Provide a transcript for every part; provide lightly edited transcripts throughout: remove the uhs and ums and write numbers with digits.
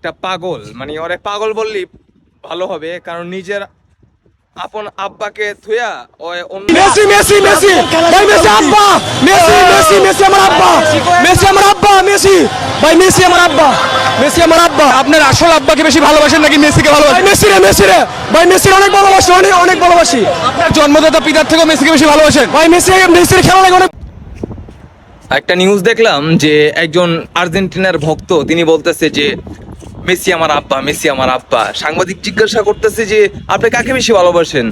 একটা পাগল, মানে ওরে পাগল বললি ভালো হবে, কারণ নিজের আপন আব্বাকে থুয়া ওই অন্য মেসি মেসি মেসি ভাই মেসি আব্বা মেসি মেসি মেসি আমার আব্বা মেসি আমার আব্বা মেসি ভাই মেসি আমার আব্বা মেসি আমার আব্বা আপনার আসল আব্বাকে বেশি ভালোবাসেন নাকি মেসিকে ভাই ভালোবাসেন? মেসি রে ভাই মেসি অনেক ভালোবাসি অনেক ভালোবাসি আপনার জন্মদাতা পিতার থেকেও মেসিকে বেশি ভালোবাসেন? ভাই মেসির খেলা লাগে অনেক। একটা নিউজ দেখলাম যে একজন আর্জেন্টিনার ভক্ত তিনি বলতেছে যে মেসি আমার আব্বা, মেসি আমার আব্বা। সাংবাদিক জিজ্ঞাসা করতেছে যে আপনি কাকে বেশি ভালোবাসেন?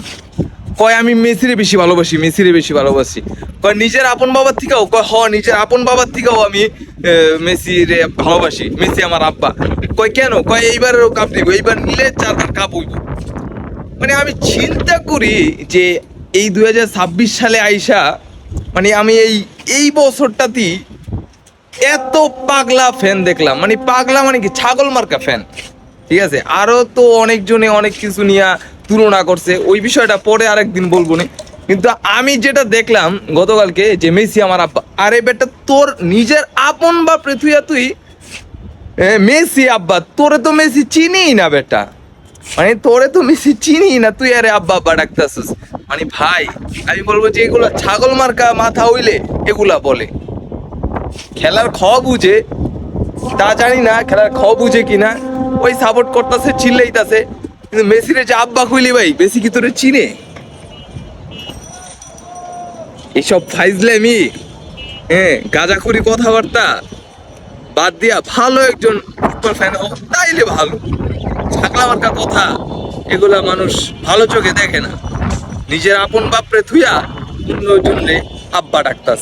কয় আমি মেসিরে বেশি ভালোবাসি, মেসিরে বেশি ভালোবাসি। কয় নিজের আপন বাবার থেকেও? কয় হ, নিজের আপন বাবার থেকেও আমি মেসিরে ভালোবাসি, মেসি আমার আব্বা। কয় কেন? কয় এইবারেরও কাপ নিব, এইবার নিলে 4বার কাপ হইব। মানে আমি চিন্তা করি যে এই 2026 সালে আইসা, মানে আমি এই বছরটাতেই এত পাগলা ফ্যান দেখলাম। মানে পাগলা মানে কি, ছাগল মার্কা ফ্যান। ঠিক আছে, আরো তো অনেকজনে অনেক কিছু নিয়ে তুলনা করছে, ওই বিষয়টা পরে আরেকদিন বলবো না। কিন্তু আমি যেটা দেখলাম গতকালকে যে মেসি আমার আব্বা, আরে বেটা তোর নিজের আপন বাপ রে তুই মেসি আব্বা, তোরে তো মেসি চিনি না বেটা, মানে তোরে তো মেসি চিনি না, তুই আরে আব্বা আব্বা ডাকতেছিস। মানে ভাই আমি বলবো যে এগুলা ছাগল মার্কা মাথা হইলে এগুলা বলে। খেলার খ বুঝে তা জানি না, খেলার খ বুঝে কিনা, ওই সাপোর্ট করতেছে, চিল্লাইতাছে। কিন্তু মেসিরে যে আব্বা কইলি ভাই, মেসি কি তোরে চিনে? এইসব ফাইজলামি, গাঁজাখুরি কথাবার্তা বাদ দিয়া ভালো একজন ফুটবল ফ্যান হোক, তাইলে ভালো। ছাগলা মার্কা কথা এগুলা মানুষ ভালো চোখে দেখে না। নিজের আপন বাপরে থুইয়া অন্য জনরে আব্বা ডাকতাস।